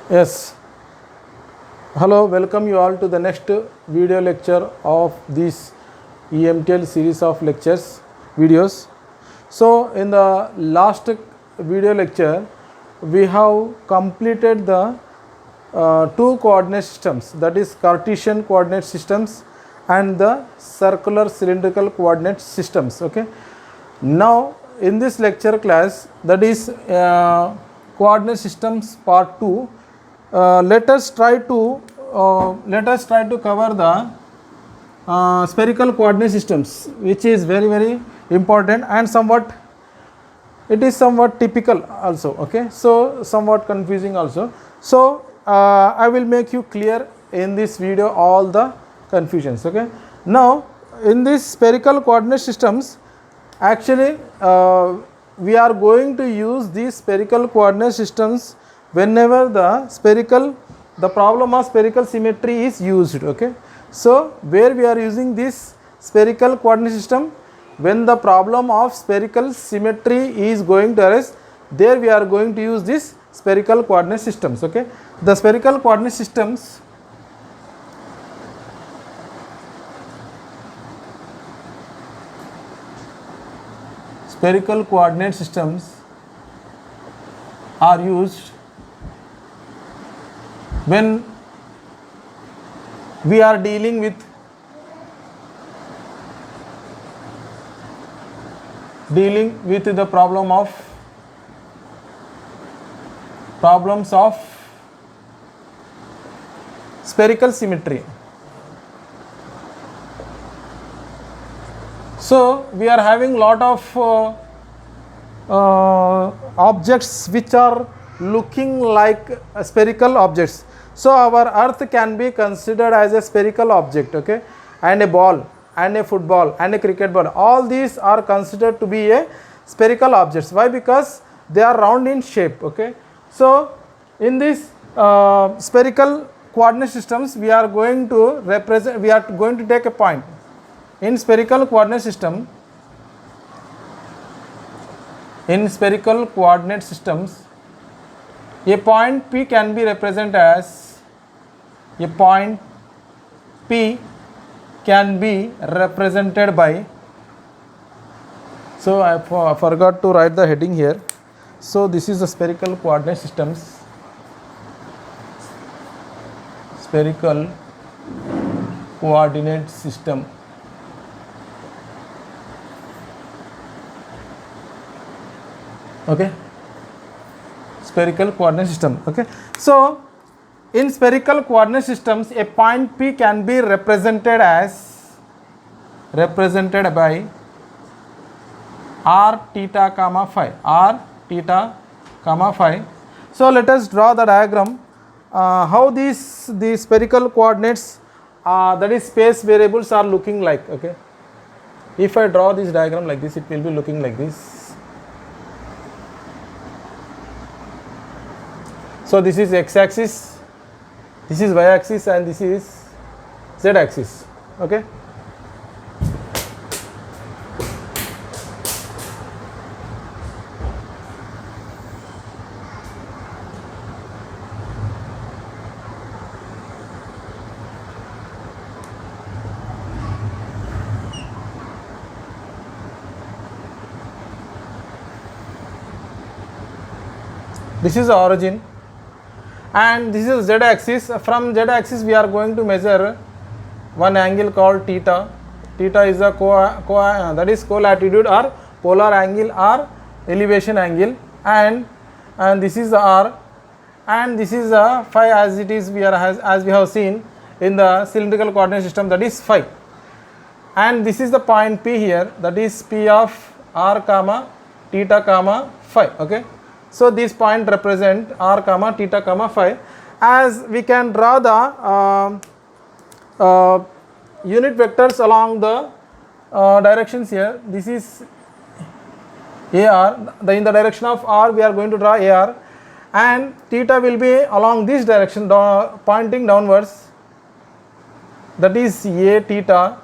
Yes. Hello, welcome you all to the next video lecture of this EMTL series of lectures videos. So in the last video lecture we have completed the two coordinate systems, that is Cartesian coordinate systems and the circular cylindrical coordinate systems. Okay. Now in this lecture class, that is coordinate systems part 2, let us try to cover the spherical coordinate systems, which is very important and somewhat typical also. Okay, so somewhat confusing also. So I will make you clear in this video all the confusions. Okay, now in this spherical coordinate systems, actually we are going to use these spherical coordinate systems whenever the problem of spherical symmetry is used. Okay, so where we are using this spherical coordinate system, when the problem of spherical symmetry is going to arise, there we are going to use this spherical coordinate systems. Okay, the spherical coordinate systems are used when we are dealing with the problems of spherical symmetry. So we are having lot of objects which are looking like spherical objects. So our earth can be considered as a spherical object. Okay, and a ball and a football and a cricket ball, all these are considered to be a spherical objects. Why? Because they are round in shape. Okay, so in this spherical coordinate systems, we are going to take a point. In spherical coordinate systems, a point P can be represented as by, so I forgot to write the heading here. So this is the spherical coordinate systems, spherical coordinate system. Okay, spherical coordinate system. Okay, so in spherical coordinate systems, a point P can be represented by r theta comma phi. So let us draw the diagram how the spherical coordinates, that is space variables, are looking like. Okay, if I draw this diagram like this, it will be looking like this. So this is x-axis, this is y-axis, and this is z-axis. Okay, this is the origin and this is z-axis. From z-axis we are going to measure one angle called theta. Theta is a co-latitude or polar angle or elevation angle, and this is the r, and this is the phi, as it is as we have seen in the cylindrical coordinate system, that is phi, and this is the point P here, that is P of r comma theta comma phi. Okay, so this point represent r comma theta comma phi. As we can draw the unit vectors along the directions here, this is AR, in the direction of r we are going to draw AR, and theta will be along this direction pointing downwards, that is A theta,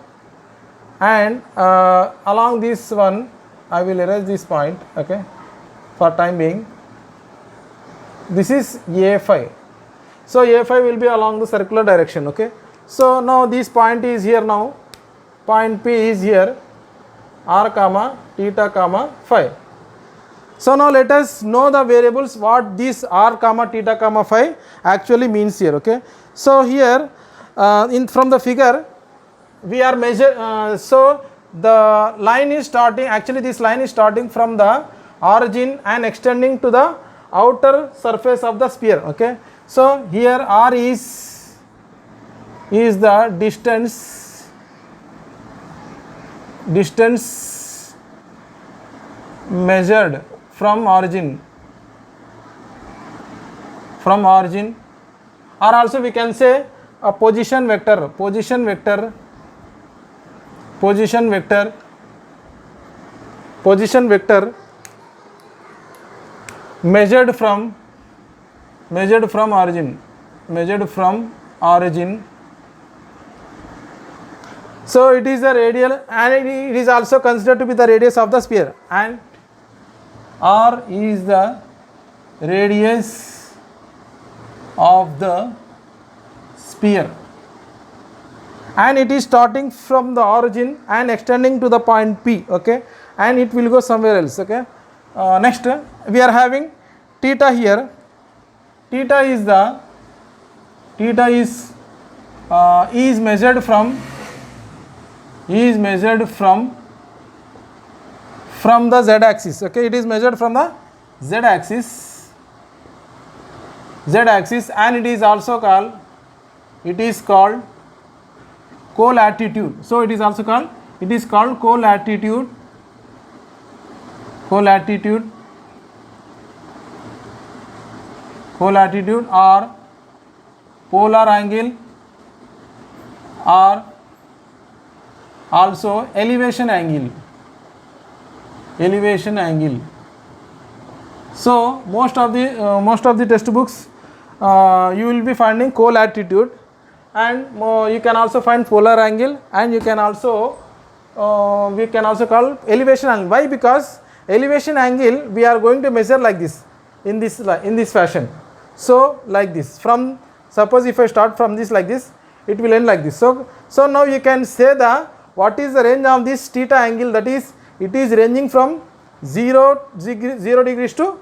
and along this one I will erase this point, okay, for time being. This is A phi, So a phi will be along the circular direction. Okay, so now this point is here. Now point P is here, r comma theta comma phi. So now let us know the variables what this r comma theta comma phi actually means here. Okay, so here from the figure we are so the line is starting, actually this line is starting from the origin and extending to the outer surface of the sphere. Okay, so here r is the distance measured from origin, or also we can say a position vector measured from origin. So it is the radial, and it is also considered to be the radius of the sphere, and r is the radius of the sphere, and it is starting from the origin and extending to the point P. Okay, and it will go somewhere else. Okay, next we are having theta here. Theta is measured from the z axis. Okay, it is measured from the z axis, and it is also called co-latitude. So it is also called co-latitude or polar angle, or also elevation angle. So most of the textbooks you will be finding co-latitude, and you can also find polar angle, and you can also we can also call elevation angle. Why? Because elevation angle we are going to measure like this, in this fashion. So like this, from suppose if I start from this like this, it will end like this. So now you can say what is the range of this theta angle, that is it is ranging from 0 degrees to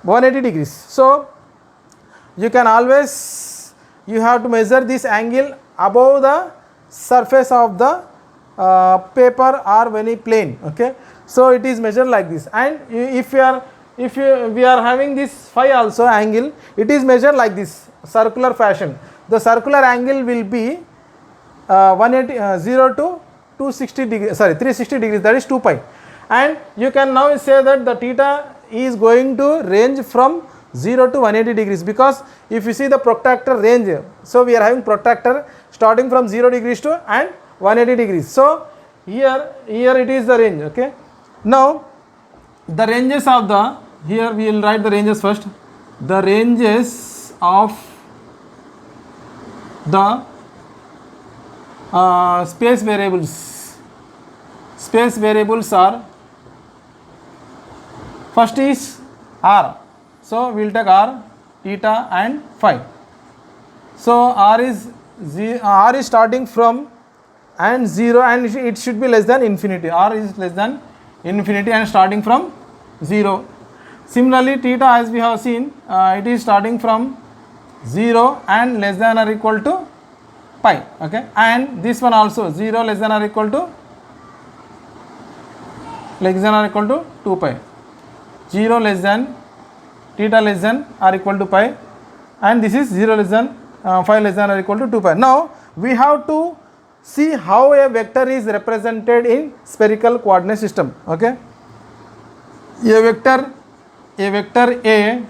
180 degrees. So you can always, you have to measure this angle above the surface of the paper or any plane. Okay, so it is measured like this, and if we are having this phi also angle, it is measured like this circular fashion. The circular angle will be 0 to 360 degrees, that is 2 pi, and you can now say that the theta is going to range from 0 to 180 degrees, because if you see the protractor range, so we are having protractor starting from 0 degrees to and 180 degrees. So here it is the range. Okay, now the ranges of the, here we will write the ranges first. The ranges of the space variables are, first is r. So we will take r, theta and phi. So r is starting from and 0, and it should be less than infinity. R is less than infinity and starting from 0. Similarly theta, as we have seen, it is starting from 0 and less than or equal to pi. Okay, and this one also 0 less than or equal to 2 pi, 0 less than, theta less than or equal to pi, and this is 0 less than phi less than or equal to 2 pi. Now we have to see how a vector is represented in spherical coordinate system. Okay, a vector A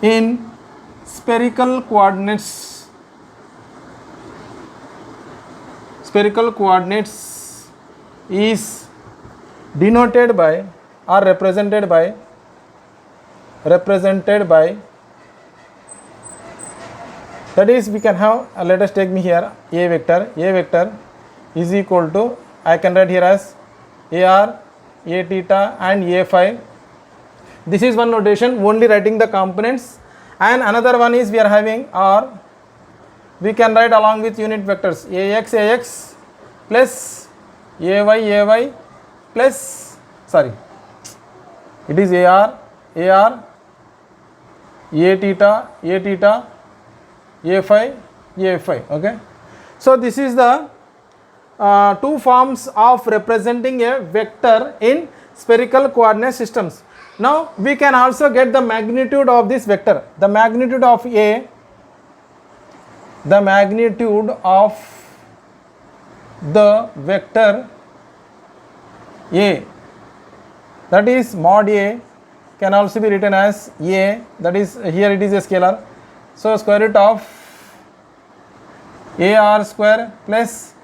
in spherical coordinates is denoted by or represented by that is, we can have, let us take me here A vector is equal to, I can write here as AR, A theta and A phi. This is one notation, only writing the components, and another one is we are having, or we can write along with unit vectors ax plus ay plus, sorry, it is ar a theta a phi. Okay, so this is the two forms of representing a vector in spherical coordinate systems. Now we can also get the magnitude of this vector. The magnitude of the vector a, that is mod a, can also be written as a, that is, here it is a scalar, so square root of ar square plus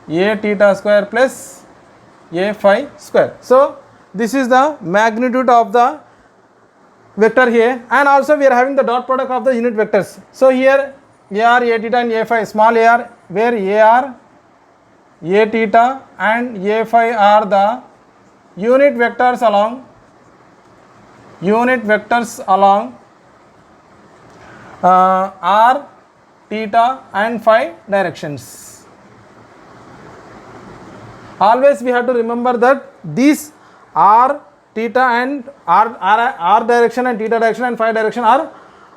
a theta square plus a phi square. So this is the magnitude of the vector here, and also we are having the dot product of the unit vectors. So here ar, a theta and a phi, small ar, where ar, a theta and a phi are the unit vectors along r, theta and phi directions. Always we have to remember that these r, theta and r direction and theta direction and phi direction are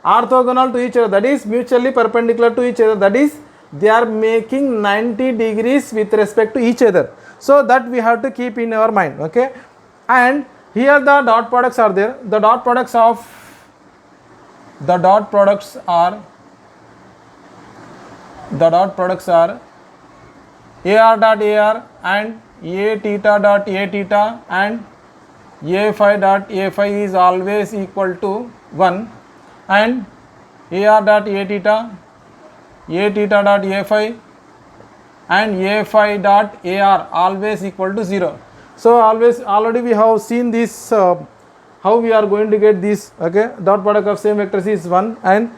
orthogonal to each other, that is mutually perpendicular to each other, that is they are making 90 degrees with respect to each other. So that we have to keep in our mind. Okay, and here the dot products are there. The dot products are ar dot ar and a theta dot a theta and a phi dot a phi is always equal to 1, and ar dot a theta dot a phi and a phi dot ar always equal to 0. So already we have seen this, how we are going to get this. Okay, dot product of same vectors is 1 and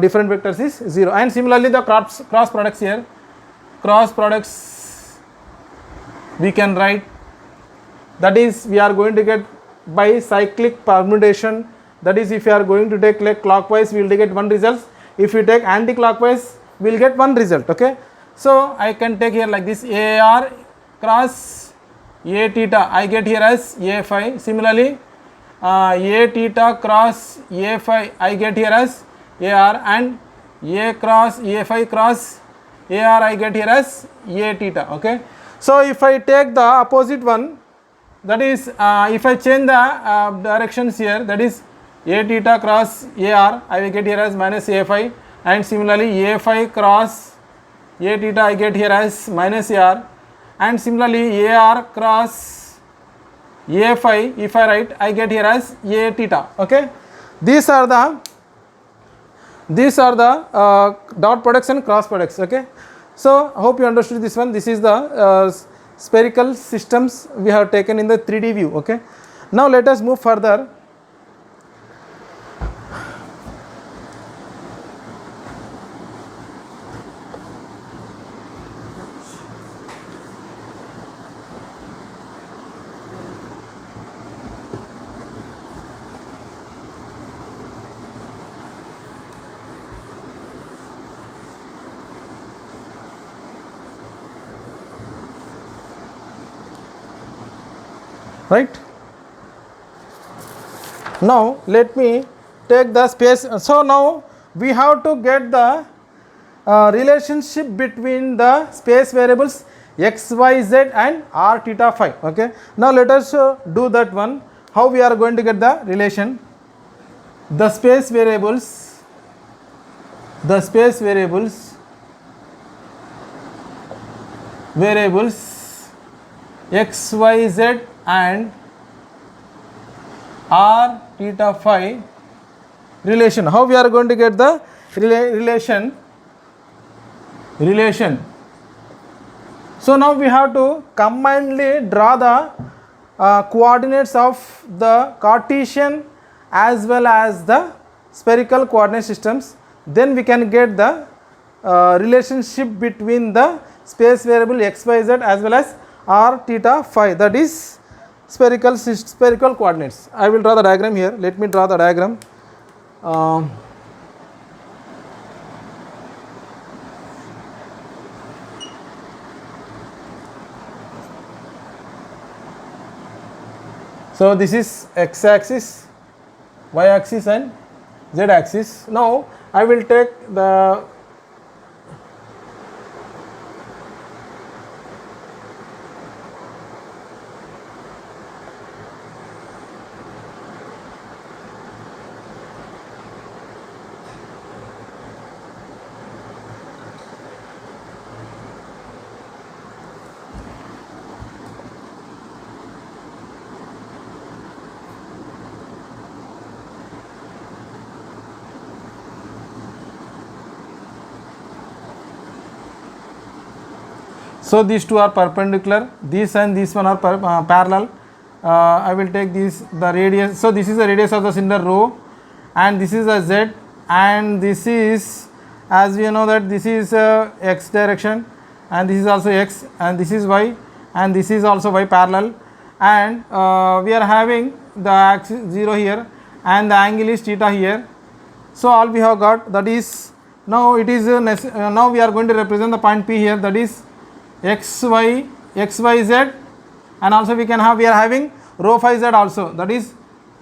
different vectors is 0. And similarly the cross products here, cross products we can write, that is we are going to get by cyclic permutation, that is if you are going to take like clockwise we will get one result, if you take anti-clockwise we will get one result. Okay, so I can take here like this, ar cross a theta I get here as a phi, similarly a theta cross a phi I get here as ar, and a cross a phi cross ar I get here as a theta. Okay, so if I take the opposite one, that is if I change the directions here, that is a theta cross ar I will get here as minus a phi, and similarly a phi cross a theta I get here as minus ar, and similarly ar cross a phi if I write I get here as a theta. Okay, these are the dot products and cross products. Okay, so hope you understood this one. This is the spherical systems we have taken in the 3D view. Okay, now let us move further. Right, now let me take the space. So now we have to get the relationship between the space variables x, y, z and r, theta, phi. Okay, now let us do that one. How we are going to get the relation? The space variables x, y, z and r, theta, phi relation. How we are going to get the relation? So now we have to combinedly draw the coordinates of the Cartesian as well as the spherical coordinate systems. Then we can get the relationship between the space variable x, y, z as well as r, theta, phi, that is spherical coordinates. I will draw the diagram here. Let me draw the diagram. So this is x axis, y axis and z axis. Now I will take the so these two are perpendicular, this and this one are parallel. I will take this, the radius, so this is the radius of the cylinder rho, and this is a z, and this is, as we know that this is x direction, and this is also x, and this is y, and this is also y parallel, and we are having the axis 0 here, and the angle is theta here. So all we have got, that is, now it is now we are going to represent the point P here, that is x y z, and also we are having rho phi z also, that is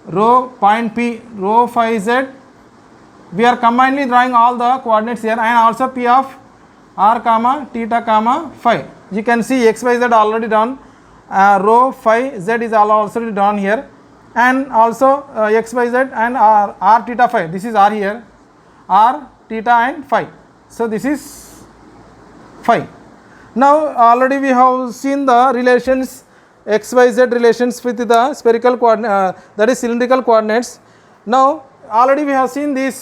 rho point P, rho phi z. We are combinedly drawing all the coordinates here, and also P of r comma theta comma phi. You can see x y z already done, rho phi z is also done here, and also x y z and r theta phi, this is r here, r theta and phi. So this is phi. Now already we have seen the relations, x y z relations with the spherical coordinate, that is cylindrical coordinates. Now already we have seen this,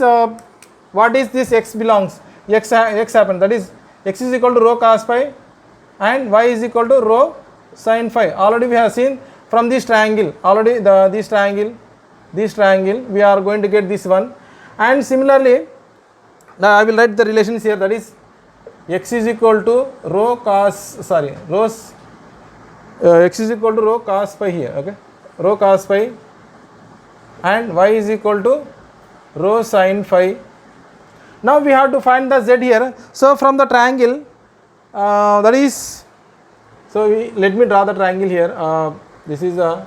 what is this x belongs, x happen, that is x is equal to rho cos phi and y is equal to rho sin phi. Already we have seen from this triangle, already this triangle we are going to get this one, and similarly now I will write the relations here, that is x is equal to rho cos, x is equal to rho cos phi here, okay, rho cos phi, and y is equal to rho sin phi. Now we have to find the z here. So from the triangle, that is, so let me draw the triangle here. This is a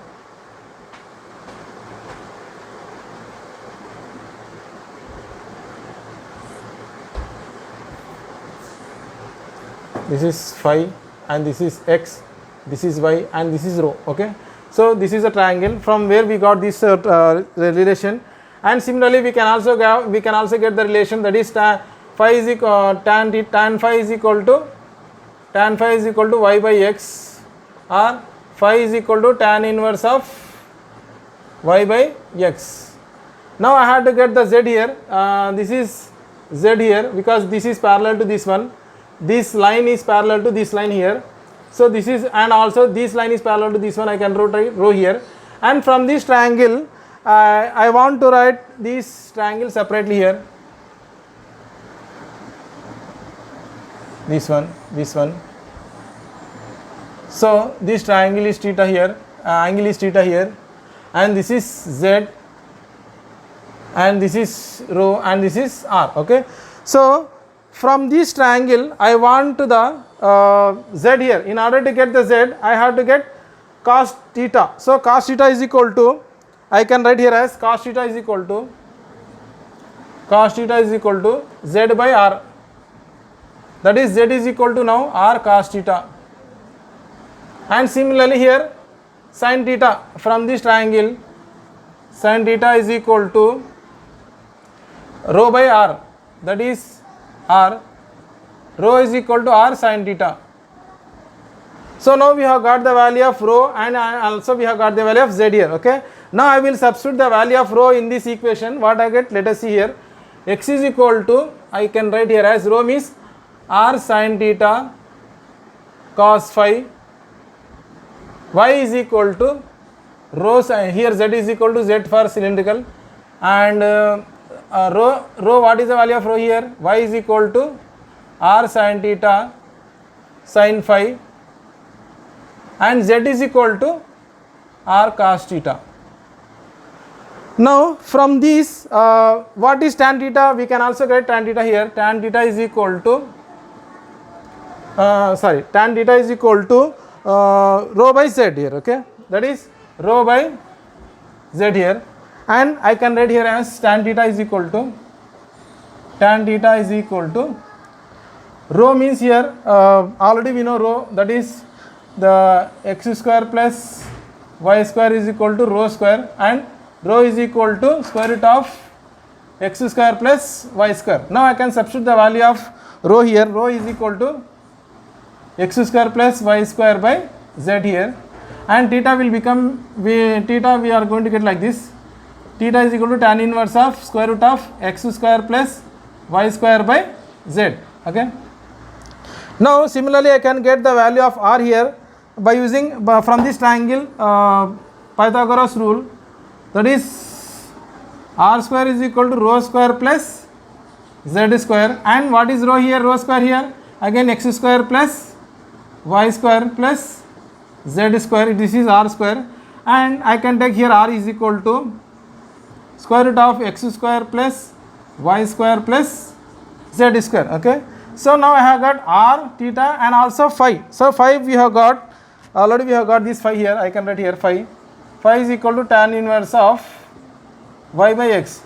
this is phi, and this is x, this is y, and this is rho, okay. So this is a triangle from where we got this relation, and similarly we can also get the relation, that is tan phi is equal to y by x, or phi is equal to tan inverse of y by x. Now I have to get the z here, this is z here, because this is parallel to this one, this line is parallel to this line here. So this is, and also this line is parallel to this one, I can write rho here, and from this triangle I want to write this triangle separately here, this one. So this triangle is theta here, angle is theta here, and this is z, and this is rho, and this is r, okay. So from this triangle I want the z here. In order to get the z, I have to get cos theta. So cos theta is equal to, I can write here as cos theta is equal to z by r, that is z is equal to now r cos theta. And similarly here sin theta, from this triangle sin theta is equal to rho by r, that is r, rho is equal to r sin theta. So now we have got the value of rho, and also we have got the value of z here, okay. Now I will substitute the value of rho in this equation. What I get, let us see here, x is equal to, I can write here as rho means r sin theta cos phi, y is equal to rho sin, here z is equal to z for cylindrical, and rho, what is the value of rho here, y is equal to r sin theta sin phi, and z is equal to r cos theta. Now from this, what is tan theta? We can also get tan theta here. Tan theta is equal to tan theta is equal to rho by z here. Okay, that is rho by z here, and I can write here as tan theta is equal to rho means here already we know rho, that is the x square plus y square is equal to rho square, and rho is equal to square root of x square plus y square. Now I can substitute the value of rho here. Rho is equal to x square plus y square by z here, and theta will become we are going to get like this. Theta is equal to tan inverse of square root of x square plus y square by z. Okay. Now similarly I can get the value of r here by using from this triangle Pythagoras rule, that is r square is equal to rho square plus z square, and what is rho here? Rho square here again x square plus y square plus z square, this is r square, and I can take here r is equal to square root of x square plus y square plus z square. Okay, so now I have got r, theta, and also phi. So phi we have got already, we have got this phi here. I can write here phi is equal to tan inverse of y by x.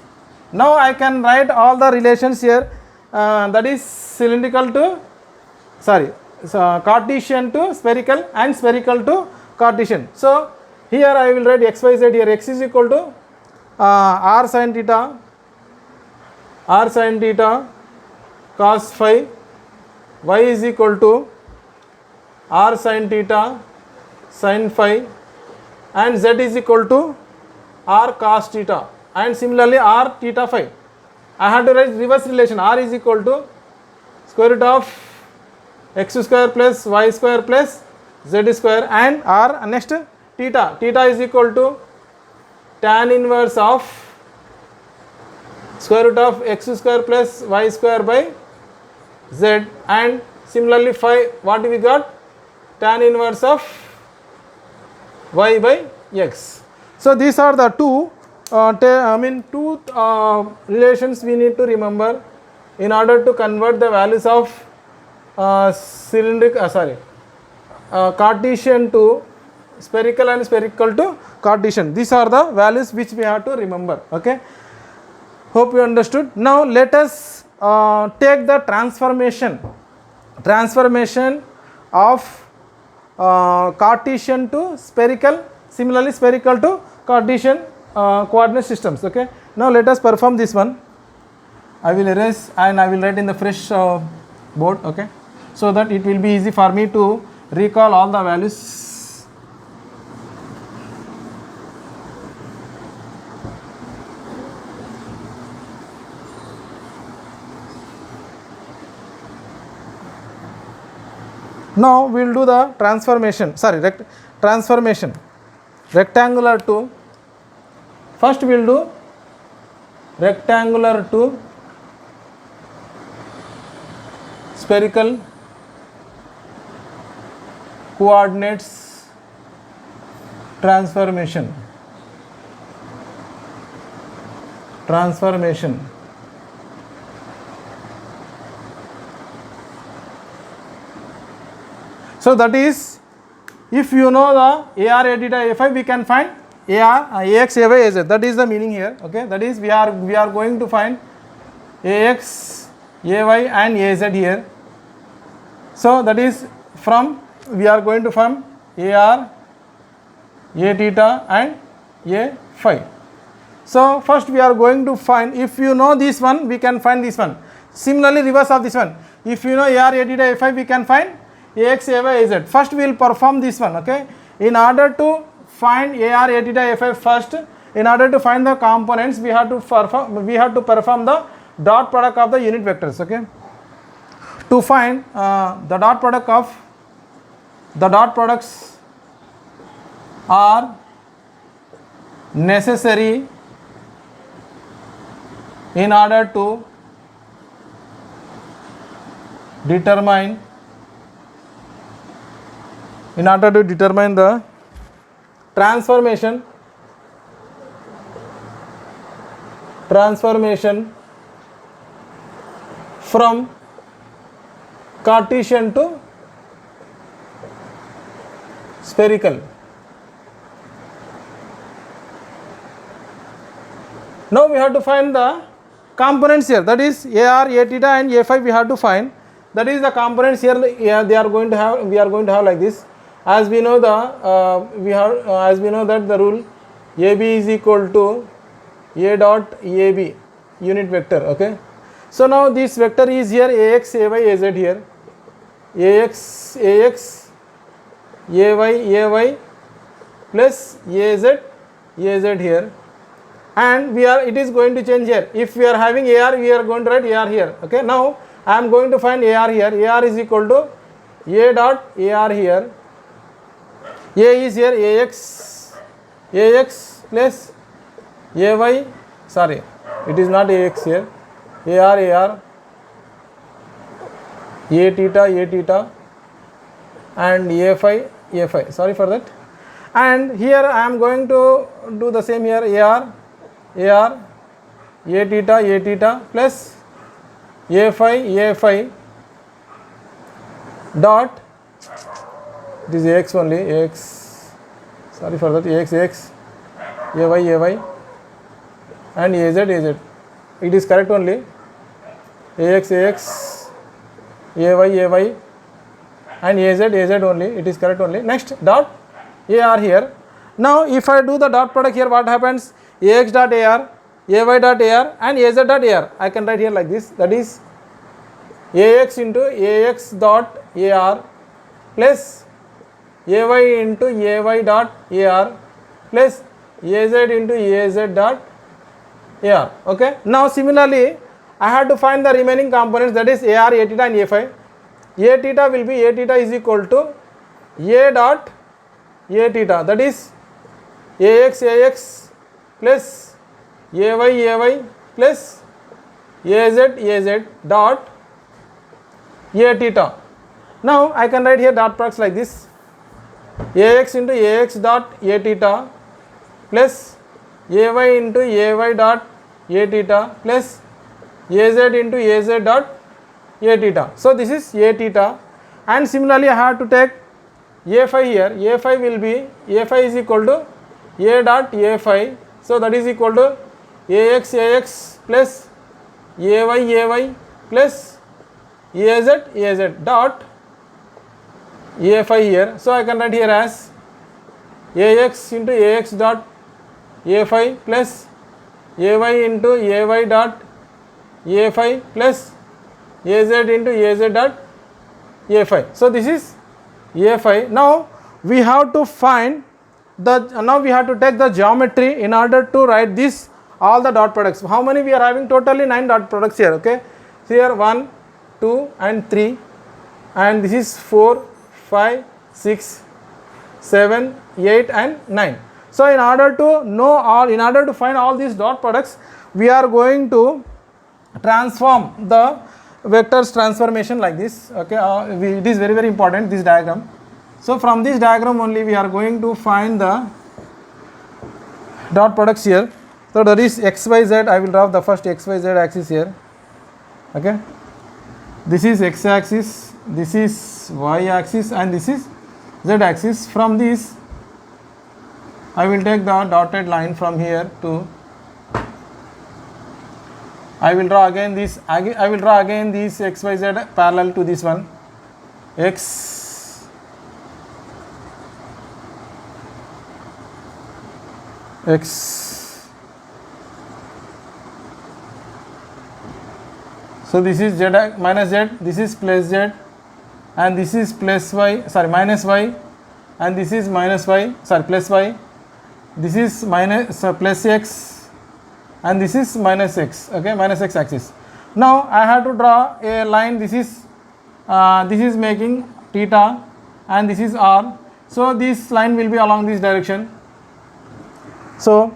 Now I can write all the relations here, that is cylindrical to Cartesian to spherical and spherical to Cartesian. So here I will write x, y, z here. X is equal to r sin theta cos phi, y is equal to r sin theta sin phi, and z is equal to r cos theta, and similarly r theta phi. I have to write reverse relation. R is equal to square root of x square plus y square plus z square, and r next theta is equal to tan inverse of square root of x square plus y square by z, and similarly phi, what we got? Tan inverse of y by x. So these are the two relations we need to remember in order to convert the values of Cartesian to spherical and spherical to Cartesian. These are the values which we have to remember. Okay, hope you understood. Now let us take the transformation of Cartesian to spherical, similarly spherical to Cartesian coordinate systems. Okay, now let us perform this one. I will erase and I will write in the fresh board. Okay, so that it will be easy for me to recall all the values. Now we will do the transformation, rectangular to, first we will do rectangular to spherical coordinates transformation. So that is, if you know the AR, A theta, A phi, we can find AX, AY, AZ. That is the meaning here. Okay, that is we are going to find AX, AY and AZ here. So that is we are going to find AR, A theta and A phi. So first we are going to find, if you know this one, we can find this one. Similarly reverse of this one, if you know AR, A theta, A phi, we can find AX, AY, AZ. First we will perform this one. Okay, in order to find AR, A theta, A phi first, in order to find the components, we have to perform the dot product of the unit vectors. Okay, to find the dot products are necessary in order to determine the transformation transformation from Cartesian to spherical. Now we have to find the components here, that is AR, A theta and A phi we have to find. That is the components here. They are going to have, we are going to have like this. As we know as we know that the rule AB is equal to A dot AB unit vector. Okay. So now this vector is here AX, AY, AZ here. AX, AX, AY plus AZ, AZ here. And it is going to change here. If we are having AR, we are going to write AR here. Okay. Now I am going to find AR here. AR is equal to A dot AR here. A is here AX plus AY, sorry, it is not AX here, AR, A theta and A phi, sorry for that. And here I am going to do the same here, AR, A theta plus A phi dot, it is AX only, AX, sorry for that, AX, AY and AZ. It is correct only, AX, AY and AZ only, it is correct only. Next dot AR here. Now if I do the dot product here, what happens? AX dot AR, AY dot AR and AZ dot AR. I can write here like this, that is AX into AX dot AR plus AY into AY dot AR plus AZ into AZ dot AR. Okay. Now similarly I have to find the remaining components, that is AR, A theta and A phi. A theta will be, A theta is equal to A dot A theta, that is AX plus AY plus AZ dot A theta. Now I can write here dot products like this, AX into AX dot A theta plus AY into AY dot A theta plus AZ into AZ dot A theta. So this is A theta, and similarly I have to take A phi here. A phi will be, A phi is equal to A dot A phi, so that is equal to AX plus AY plus AZ dot A phi here. So I can write here as AX into AX dot A phi plus AY into AY dot A phi plus AZ into AZ dot A phi. So this is A phi. Now we have to find now we have to take the geometry in order to write this all the dot products. How many we are having? Totally 9 dot products here. Okay. So here 1, 2 and 3, and this is 4, 5, 6, 7, 8 and 9. So in order to find all these dot products, we are going to transform the vectors transformation like this. Okay, it is very, very important, this diagram. So from this diagram only we are going to find the dot products here. So that is x, y, z. I will draw the first x, y, z axis here. Okay, this is x axis, this is y axis and this is z axis. From this I will take the dotted line from here to, I will draw again this x, y, z parallel to this one, x, so this is z minus z, this is plus z and this is plus y, sorry minus y, and this is minus y, sorry plus y, this is minus plus x and this is minus x. Okay, minus x axis. Now I have to draw a line. This is making theta and this is r. So this line will be along this direction. So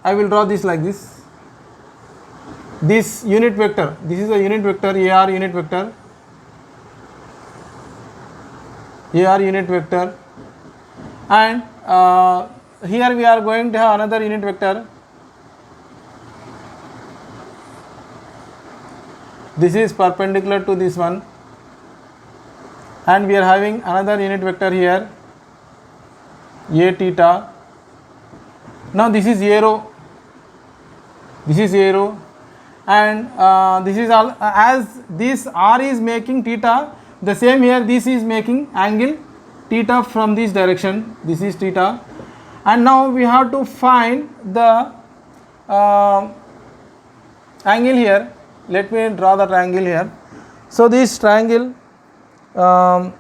I will draw this like this. This unit vector, this is a unit vector, AR unit vector, AR unit vector, and here we are going to have another unit vector, this is perpendicular to this one, and we are having another unit vector here, a theta. Now this is arrow, and this is all, as this r is making theta, the same here this is making angle theta from this direction, this is theta. And now we have to find the angle here. Let me draw the triangle here. So this triangle AR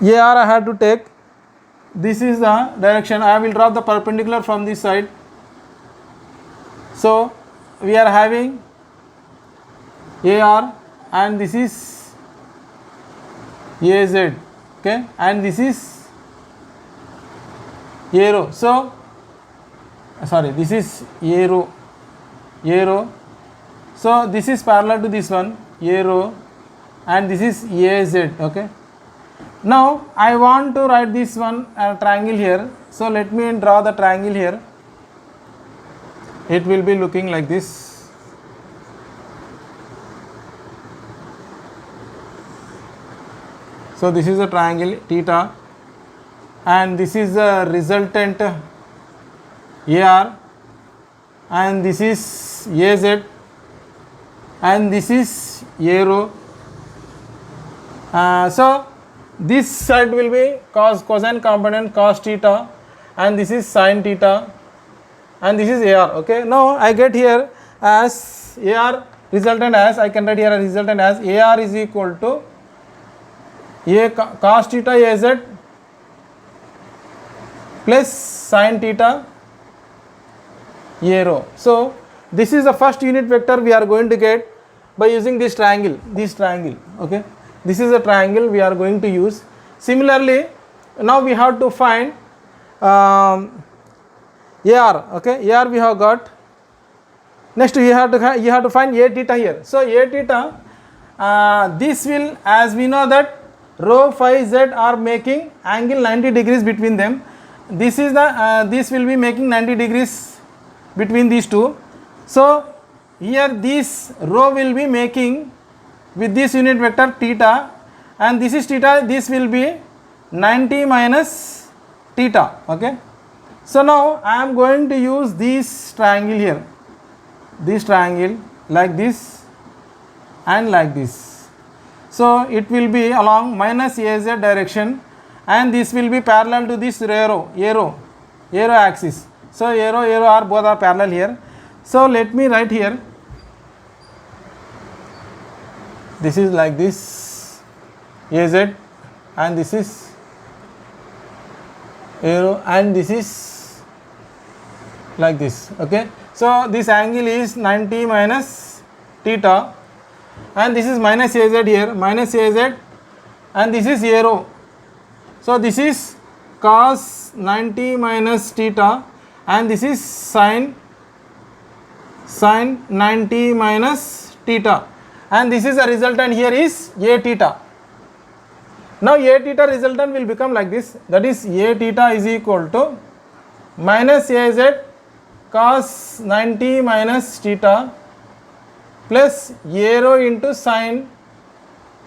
I have to take, this is the direction. I will draw the perpendicular from this side. So we are having AR, and this is AZ, okay, and this is arrow. So sorry, this is arrow. So this is parallel to this one, arrow, and this is AZ, okay. Now I want to write this one triangle here. So let me draw the triangle here. It will be looking like this. So this is a triangle theta, and this is the resultant AR, and this is AZ, and this is arrow. So this side will be cosine component cos theta, and this is sin theta, and this is AR, okay. Now I get here as AR resultant as, I can write here a resultant as AR is equal to A cos theta AZ plus sin theta arrow. So this is the first unit vector we are going to get by using this triangle, okay. This is a triangle we are going to use. Similarly, now we have to find AR, okay. AR we have got. Next you have to find A theta here. So A theta, this will, as we know that rho phi z are making angle 90 degrees between them. This is the this will be making 90 degrees between these two. So here this rho will be making with this unit vector theta, and this is theta, this will be 90 minus theta, okay. So now I am going to use this triangle here, this triangle like this and like this. So it will be along minus AZ direction, and this will be parallel to this arrow axis. So arrow are both are parallel here. So let me write here, this is like this AZ, and this is arrow, and this is like this, okay. So this angle is 90 minus theta, and this is minus AZ here, minus AZ, and this is arrow. So this is cos 90 minus theta, and this is sin 90 minus theta, and this is a resultant here is A theta. Now A theta resultant will become like this, that is A theta is equal to minus AZ cos 90 minus theta plus arrow into sin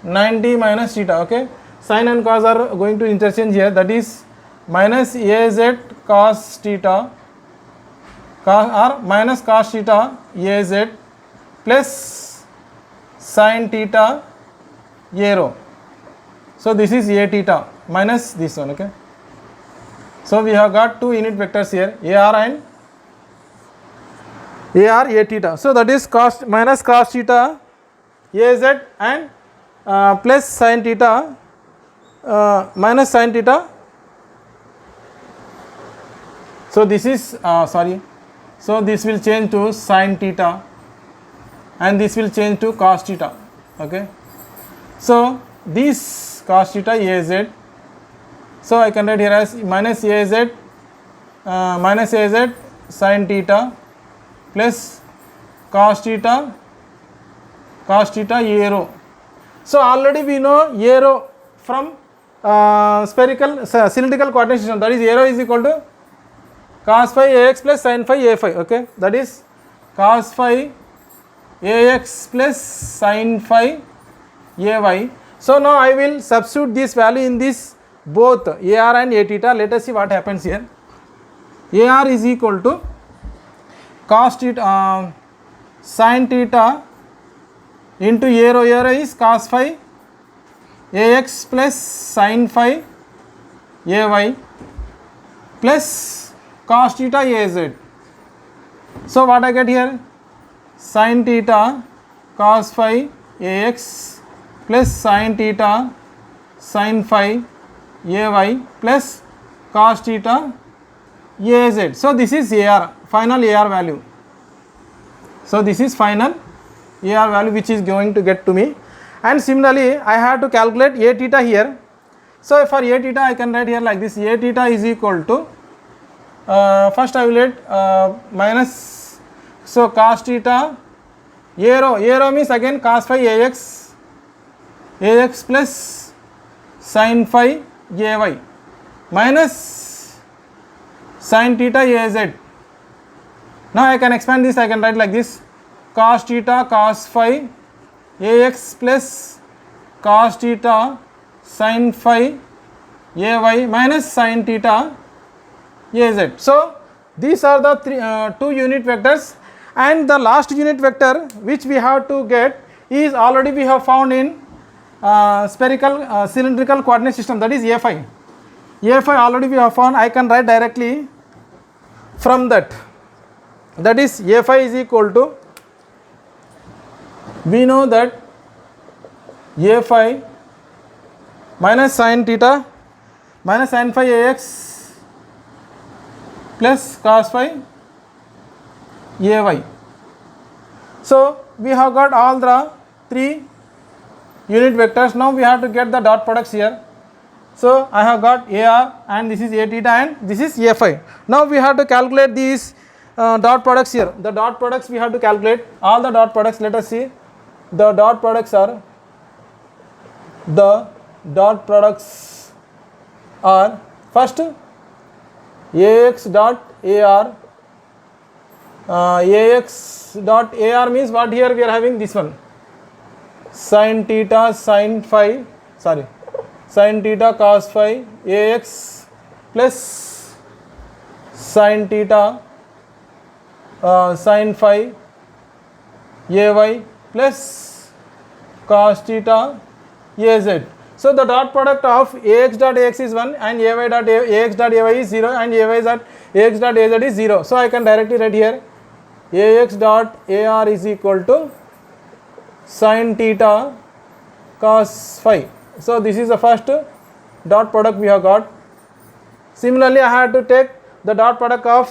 90 minus theta, okay. Sin and cos are going to interchange here, that is minus AZ cos theta or minus cos theta AZ plus sin theta arrow. So this is A theta minus this one, okay. So we have got two unit vectors here, AR and A theta. So that is minus cos theta AZ and plus sin theta minus sin theta. So this is so this will change to sin theta, and this will change to cos theta, okay. So this cos theta AZ, so I can write here as minus AZ sin theta plus cos theta arrow. So already we know arrow from cylindrical coordinate system, that is arrow is equal to cos phi ax plus sin phi a phi, okay. That is cos phi ax plus sin phi ay. So now I will substitute this value in this both ar and a theta. Let us see what happens here. Ar is equal to cos theta sin theta into a rho is cos phi ax plus sin phi ay plus cos theta az. So what I get here? Sin theta cos phi ax plus sin theta sin phi ay plus cos theta az. So this is ar, final ar value. So this is final ar value which is going to get to me. And similarly I have to calculate a theta here. So for a theta I can write here like this: a theta is equal to first I will write minus, so cos theta a rho means again cos phi ax plus sin phi ay minus sin theta az. Now I can expand this, I can write like this: cos theta cos phi ax plus cos theta sin phi ay minus sin theta az. So these are the two unit vectors, and the last unit vector which we have to get is already we have found in spherical cylindrical coordinate system, that is a phi. A phi already we have found. I can write directly from that, that is a phi is equal to, we know that a phi minus sin theta minus sin phi ax plus cos phi ay. So we have got all the three unit vectors. Now we have to get the dot products here. So I have got ar, and this is a theta, and this is a phi. Now we have to calculate these dot products here. The dot products we have to calculate all the dot products. Let us see. The dot products are first ax dot ar. Ax dot ar means what? Here we are having this one, sin theta sin phi, sin theta cos phi ax plus sin theta sin phi ay plus cos theta az. So the dot product of ax dot ax is 1 and ay dot ax dot ay is 0 and ay dot ax dot az is 0. So I can directly write here ax dot ar is equal to sin theta cos phi. So this is the first dot product we have got. Similarly I have to take the dot product of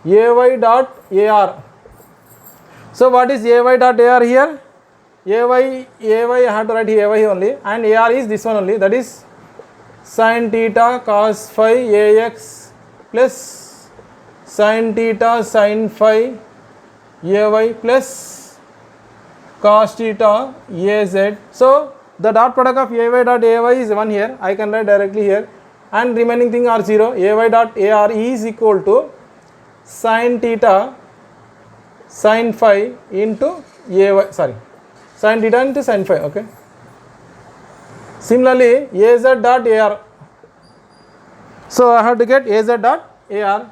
ay dot ar. So what is ay dot ar here? ay I have to write here ay only, and ar is this one only, that is sin theta cos phi ax plus sin theta sin phi ay plus cos theta az. So the dot product of ay dot ay is 1 here, I can write directly here, and remaining thing are 0. Ay dot ar is equal to sin theta sin phi into ay, sin theta into sin phi. Okay. Similarly az dot ar. So I have to get az dot ar.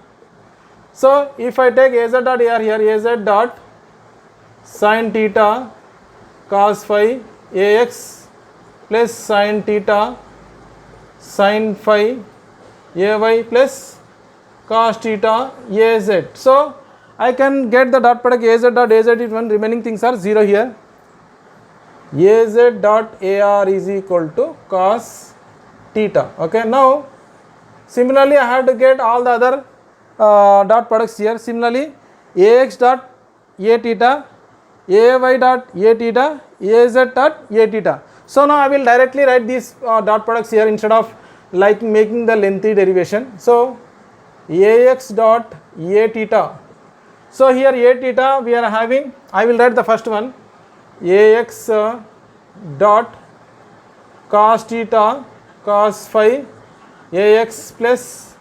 So if I take az dot ar here, az dot sin theta cos phi ax plus sin theta sin phi ay plus cos theta az. So I can get the dot product az dot az is 1, remaining things are 0 here. Az dot ar is equal to cos theta. Okay. Now similarly I have to get all the other dot products here. Similarly ax dot a theta, ay dot a theta, az dot a theta. So now I will directly write these dot products here instead of like making the lengthy derivation. So ax dot a theta. So here a theta we are having, I will write the first one, ax dot cos theta cos phi ax plus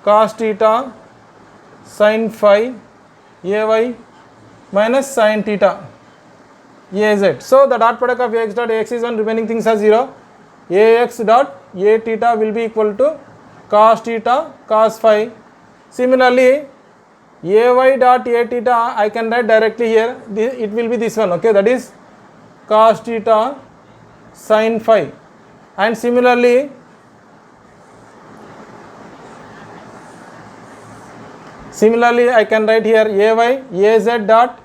cos theta sin phi ay minus sin theta az. So the dot product of ax dot ax is 1, remaining things are 0. Ax dot a theta will be equal to cos theta cos phi. Similarly, ay dot a theta I can write directly here. It will be this one, okay, that is cos theta sin phi. And similarly, I can write here ay az dot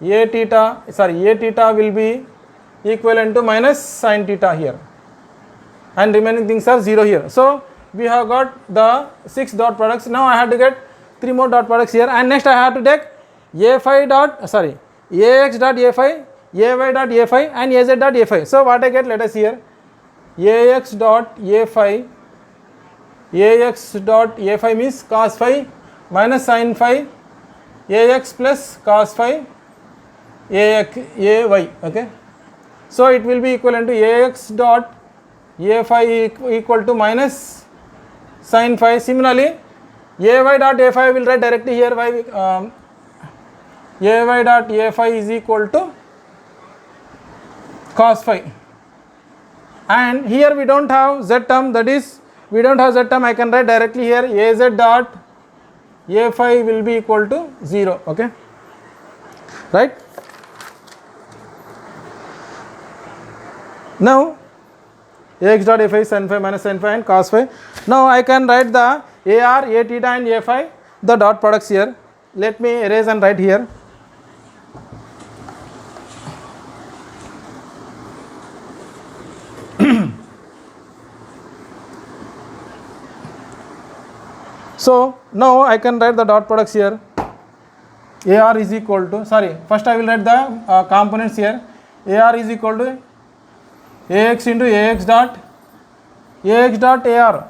a theta will be equivalent to minus sin theta here, and remaining things are 0 here. So we have got the 6 dot products. Now I have to get 3 more dot products here, and next I have to take ax dot a phi, ay dot a phi, and az dot a phi. So what I get, let us here, ax dot a phi means cos phi minus sin phi, ax plus cos phi ay, okay. So it will be equivalent to ax dot a phi equal to minus sin phi. Similarly, ay dot a phi will write directly here, ay dot a phi is equal to cos phi, and here we don't have z term, that is I can write directly here az dot a phi will be equal to 0, okay, right. Now ax dot a phi sin phi minus sin phi and cos phi. Now I can write the ar, a theta and a phi, the dot products here. Let me erase and write here. So now I can write the dot products here. Ar is equal to, first I will write the components here. Ar is equal to ax into ax dot ar.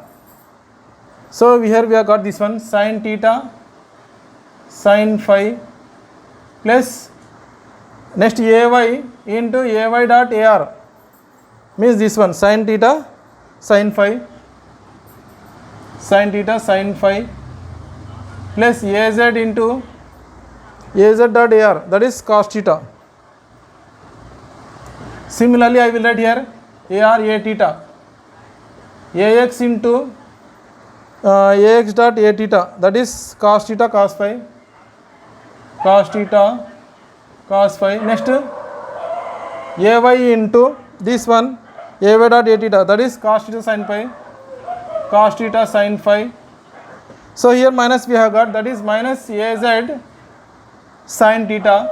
So here we have got this one, sin theta sin phi plus next ay into ay dot ar means this one, sin theta sin phi plus az into az dot ar, that is cos theta. Similarly, I will write here ar a theta, ax into ax dot a theta, that is cos theta cos phi, next ay into this one ay dot a theta, that is cos theta sin phi. So here minus we have got, that is minus az sin theta.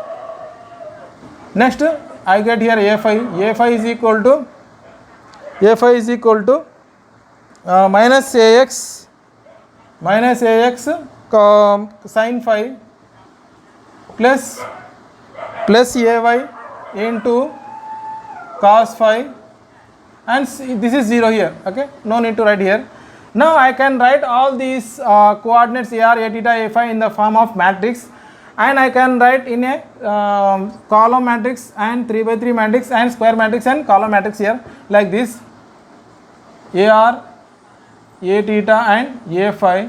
Next I get here a phi is equal to minus ax sin phi plus ay into cos phi, and this is 0 here, okay, no need to write here. Now I can write all these coordinates ar, a theta, a phi in the form of matrix, and I can write in a column matrix and 3 by 3 matrix and square matrix and column matrix here, like this. Ar, a theta and a phi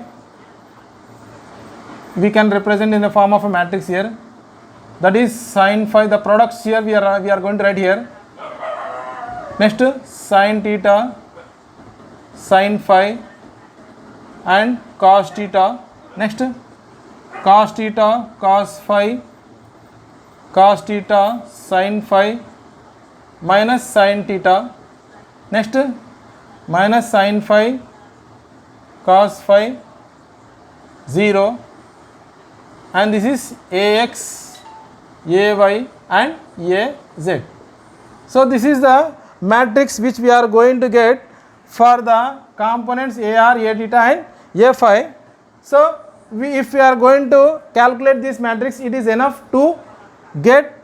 we can represent in the form of a matrix here, that is sin phi. The products here we are going to write here. Next sin theta sin phi and cos theta. Next cos theta cos phi sin phi minus sin theta. Next minus sin phi cos phi 0, and this is ax, ay and az. So this is the matrix which we are going to get for the components ar, a theta and a phi. So if we are going to calculate this matrix, it is enough to get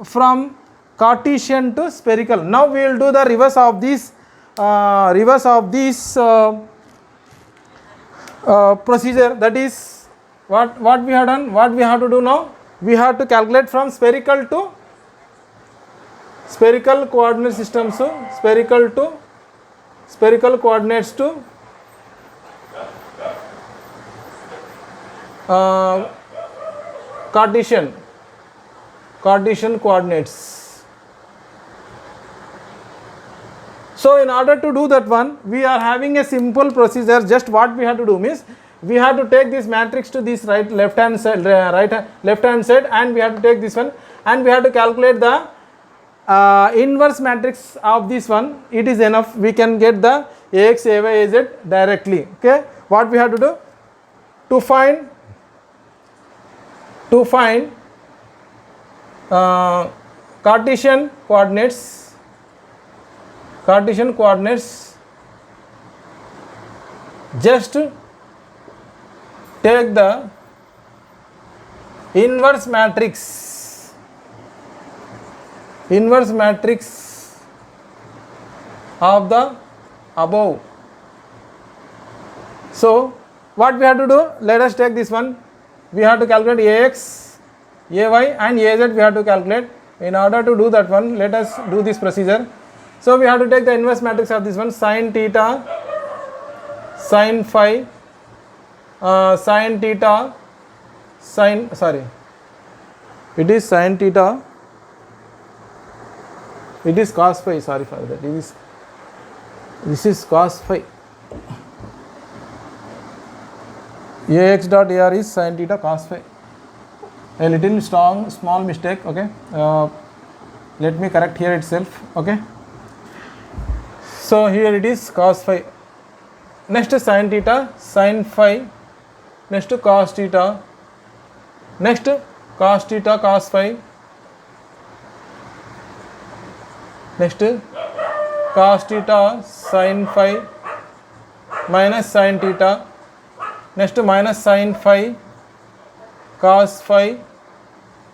from Cartesian to spherical. Now we will do the reverse of this procedure. That is what we have done. What we have to do now, we have to calculate from spherical to spherical coordinate system. So spherical coordinates to Cartesian. Cartesian coordinates. So in order to do that one, we are having a simple procedure. Just what we have to do means, we have to take this matrix to this left hand side, and we have to take this one, and we have to calculate the inverse matrix of this one. It is enough. We can get the Ax, Ay, Az directly. Okay. What we have to do? To find Cartesian coordinates, just take the inverse matrix of the above. So what we have to do? Let us take this one. We have to calculate Ax, Ay and Az we have to calculate. In order to do that one, let us do this procedure. So we have to take the inverse matrix of this one, sin theta, sin phi, sin theta, it is sin theta, it is cos phi, sorry for that, this is cos phi. Ax dot ar is sin theta cos phi. A little small mistake, okay. Let me correct here itself, okay. So here it is cos phi. Next sin theta, sin phi. Next cos theta. Next cos theta cos phi. Next cos theta sin phi minus sin theta. Next minus sin phi cos phi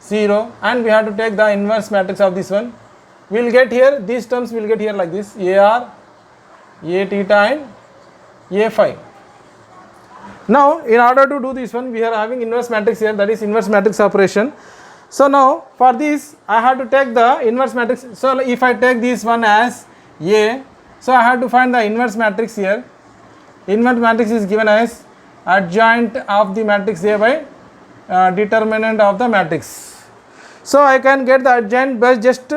0, and we have to take the inverse matrix of this one. We will get here, these terms will get here like this, AR, A theta and A phi. Now in order to do this one, we are having inverse matrix here, that is inverse matrix operation. So now for this I have to take the inverse matrix. So if I take this one as A, so I have to find the inverse matrix here. Inverse matrix is given as adjoint of the matrix A by determinant of the matrix. So I can get the adjoint by just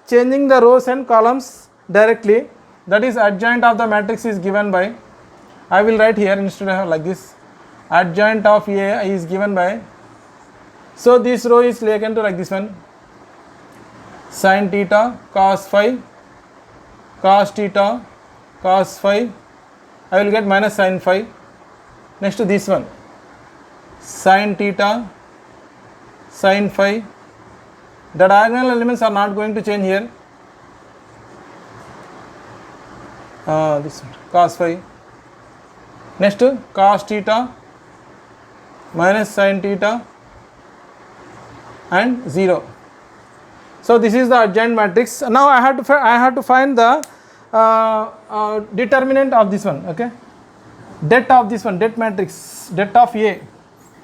changing the rows and columns directly. That is adjoint of the matrix is given by, I will write here instead of like this, adjoint of A is given by, so this row is taken to like this one, sin theta cos phi, cos theta cos phi, I will get minus sin phi. Next to this one, sin theta sin phi. The diagonal elements are not going to change here. This one, cos phi. Next cos theta minus sin theta and 0. So this is the adjoint matrix. Now I have to find the determinant of this one. Okay, det of this one, det matrix, det of A.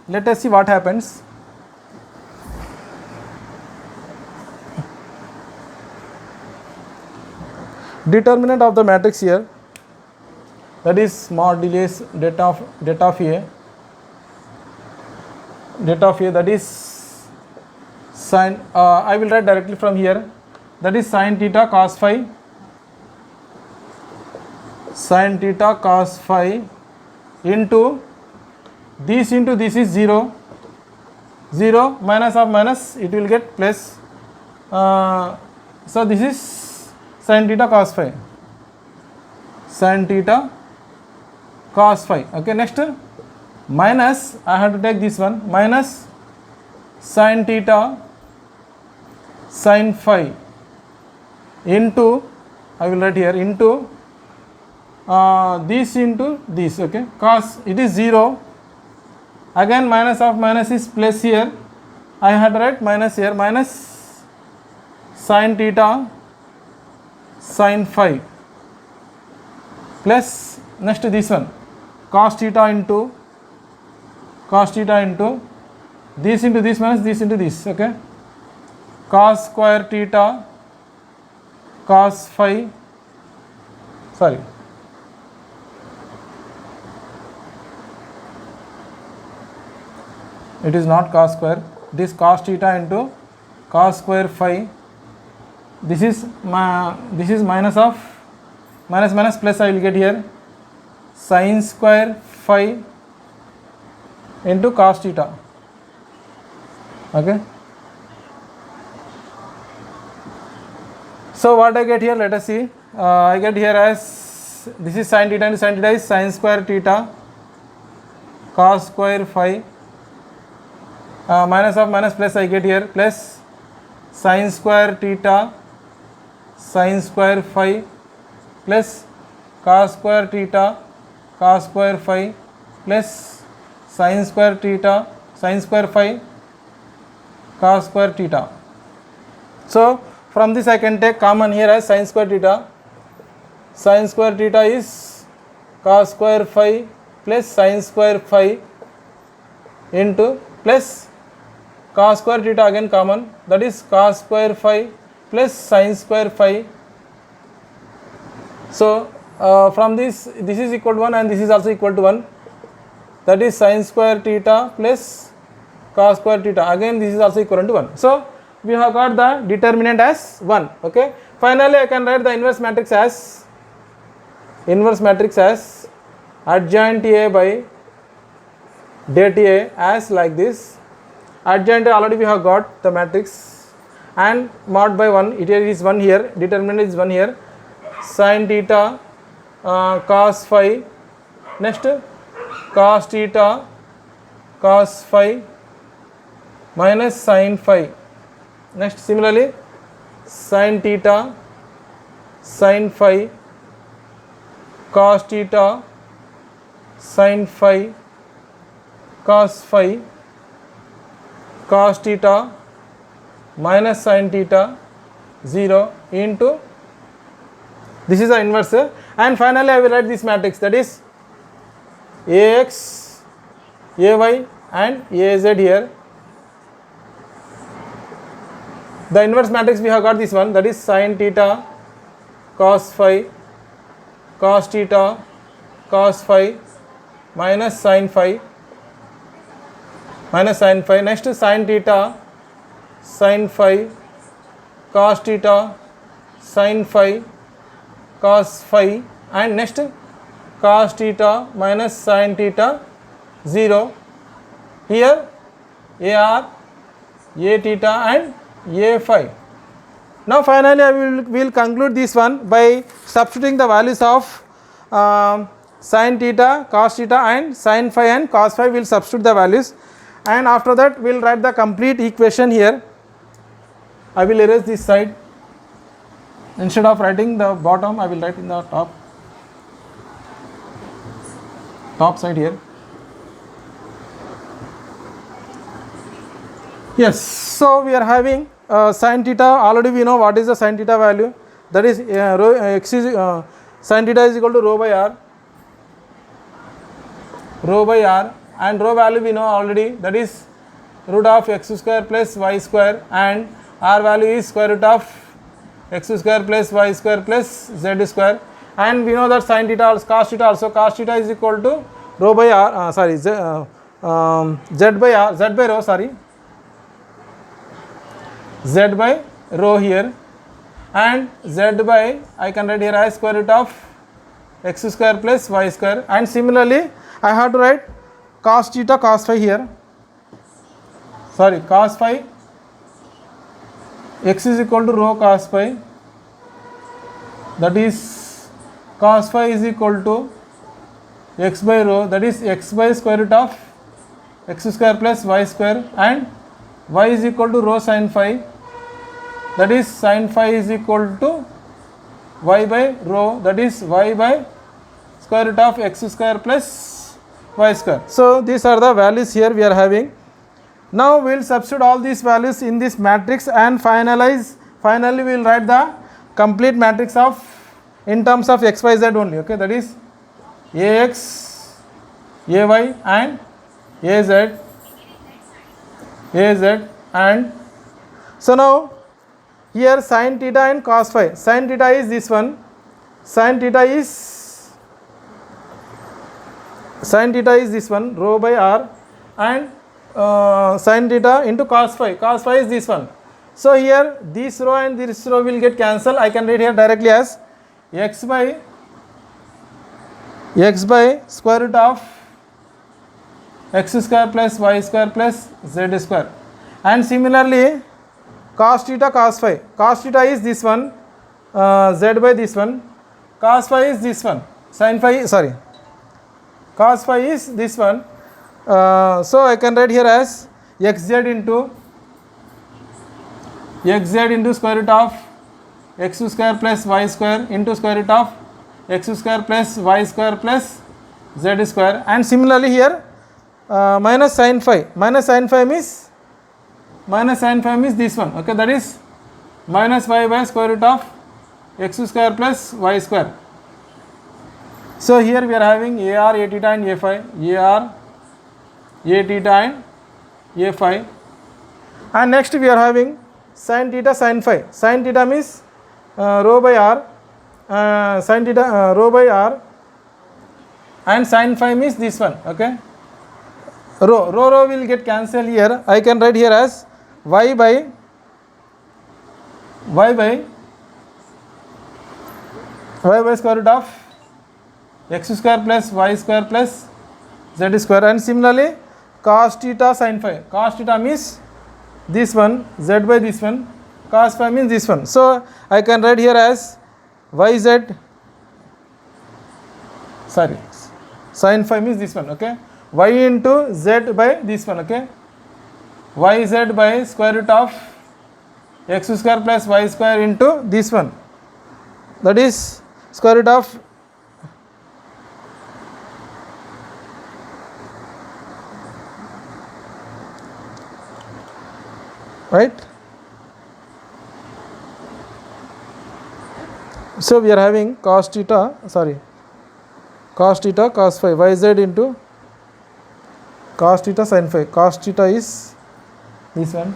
Let us see what happens. Determinant of the matrix here, that is modulus det of A. Det of A, that is sin, I will write directly from here, that is sin theta cos phi, sin theta cos phi into this is 0, 0 minus of minus, it will get plus. So this is sin theta cos phi, sin theta cos phi. Okay, next minus, I have to take this one, minus sin theta sin phi into, I will write here, into this into this. Okay, cos, it is 0, again minus of minus is plus here, I had to write minus here, minus sin theta sin phi plus, next this one, cos theta into this into this minus this into this. Okay, cos square theta cos phi, sorry, it is not cos square, it is cos theta into cos square phi. This is minus of minus plus I will get here sin square phi into cos theta. Okay. So what I get here, let us see. I get here as this is sin theta, and sin theta is sin square theta cos square phi, minus of minus plus I get here plus sin square theta sin square phi plus cos square theta cos square phi plus sin square theta sin square phi cos square theta. So from this I can take common here as sin square theta. Sin square theta is cos square phi plus sin square phi into plus cos square theta again common, that is cos square phi plus sin square phi. So from this is equal to 1 and this is also equal to 1, that is sin square theta plus cos square theta, again this is also equal to 1. So we have got the determinant as 1. Okay. Finally I can write the inverse matrix as adjoint A by det A as like this. Adjoint A already we have got the matrix, and mod by 1, it is 1 here, determinant is 1 here, sin theta cos phi, next cos theta cos phi minus sin phi, next similarly sin theta sin phi cos theta sin phi cos phi cos theta minus sin theta 0 into this is the inverse, and finally I will write this matrix, that is Ax, Ay and Az here. The inverse matrix we have got this one, that is sin theta cos phi cos theta cos phi minus sin phi, next sin theta sin phi cos theta sin phi cos phi, and next cos theta minus sin theta 0, here AR, A theta and A phi. Now finally I will conclude this one by substituting the values of sin theta, cos theta and sin phi and cos phi. We will substitute the values, and after that we will write the complete equation here. I will erase this side. Instead of writing the bottom, I will write in the top side here. Yes, so we are having sin theta, already we know what is the sin theta value, that is sin theta is equal to rho by r, and rho value we know already, that is root of x square plus y square, and r value is square root of x square plus y square plus z square, and we know that sin theta also, cos theta is equal to rho by r, z by rho here, and z by I can write here as square root of x square plus y square, and similarly I have to write cos theta cos phi here, cos phi x is equal to rho cos phi, that is cos phi is equal to x by rho, that is x by square root of x square plus y square, and y is equal to rho sin phi, that is sin phi is equal to y by rho, that is y by square root of x square plus y square. So these are the values here we are having. Now we will substitute all these values in this matrix and finally we will write the complete matrix of in terms of x, y, z only. Okay, that is Ax, Ay and Az, and so now here sin theta and cos phi. Sin theta is this one, sin theta is this one, rho by r, and sin theta into cos phi is this one, So here this row and this row will get cancelled. I can write here directly as x by square root of x square plus y square plus z square. And similarly cos theta cos phi. Cos theta is this one, z by this one. Cos phi is this one. Sin phi, sorry, cos phi is this one. So I can write here as xz into square root of x square plus y square into square root of x square plus y square plus z square. And similarly here minus sin phi. Minus sin phi means this one. Okay, that is minus y by square root of x square plus y square. So here we are having AR, A theta and A phi. AR, A theta and A phi. And next we are having sin theta sin phi. Sin theta means rho by r, sin theta rho by r, and sin phi means this one. Okay, rho will get cancelled here. I can write here as y by square root of x square plus y square plus z square. And similarly cos theta sin phi. Cos theta means this one, z by this one, cos phi means this one. So I can write here as yz, sorry, sin phi means this one. Okay, y into z by this one. Okay, yz by square root of x square plus y square into this one, that is square root of right. So we are having cos theta cos phi yz into cos theta sin phi. Cos theta is this one.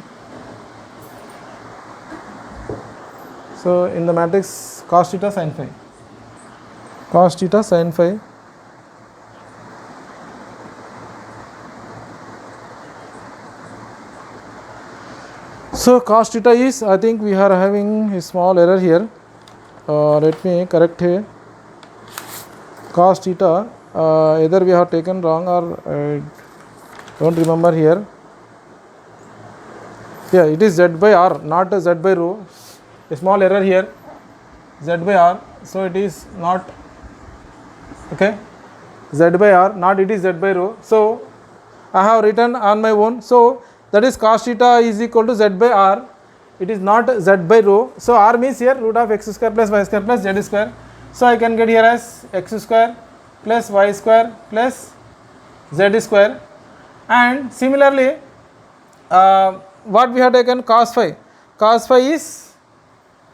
So in the matrix cos theta sin phi. So cos theta is, I think we are having a small error here. Let me correct here. Cos theta, either we have taken wrong or I don't remember here. Yeah, it is z by r, not z by rho. A small error here, z by r. So it is not, okay, z by r, not it is z by rho. So I have written on my own. So that is cos theta is equal to z by r. It is not z by rho. So r means here root of x square plus y square plus z square. So I can get here as x square plus y square plus z square. And similarly what we have taken cos phi. Cos phi is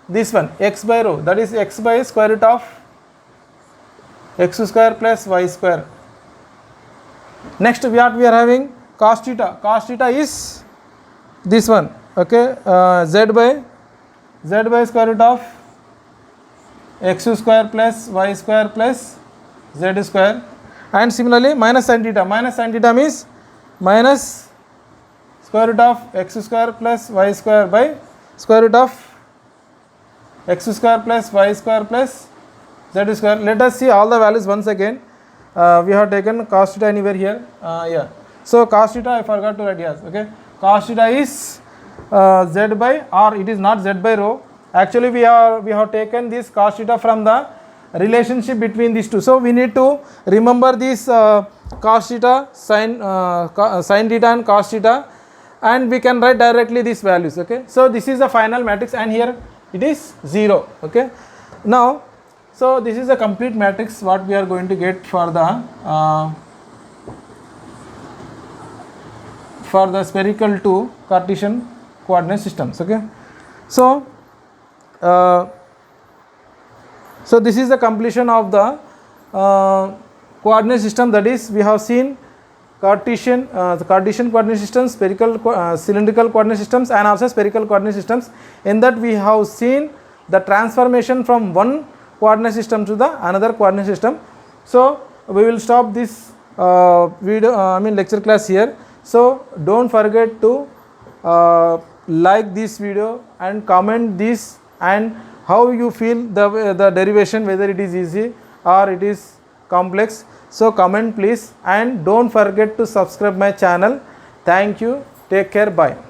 this one, x by rho, that is x by square root of x square plus y square. Next what we are having cos theta. Cos theta is this one. Okay, z by square root of x square plus y square plus z square. And similarly minus sin theta. Minus sin theta means minus square root of x square plus y square by square root of x square plus y square plus z square. Let us see all the values once again. We have taken cos theta anywhere here. Yeah. So cos theta I forgot to write here. Okay. Cos theta is z by r. It is not z by rho. Actually we have taken this cos theta from the relationship between these two. So we need to remember this cos theta, sin theta and cos theta, and we can write directly these values. Okay. So this is the final matrix, and here it is 0. Okay. Now, so this is a complete matrix what we are going to get for the spherical to Cartesian coordinate systems. Okay. So so this is the completion of the coordinate system, that is we have seen Cartesian coordinate systems, spherical cylindrical coordinate systems, and also spherical coordinate systems. In that we have seen the transformation from one coordinate system to the another coordinate system. So we will stop this lecture class here. So don't forget to like this video and comment this and how you feel the derivation, whether it is easy or it is complex. So comment please, and don't forget to subscribe my channel. Thank you. Take care. Bye.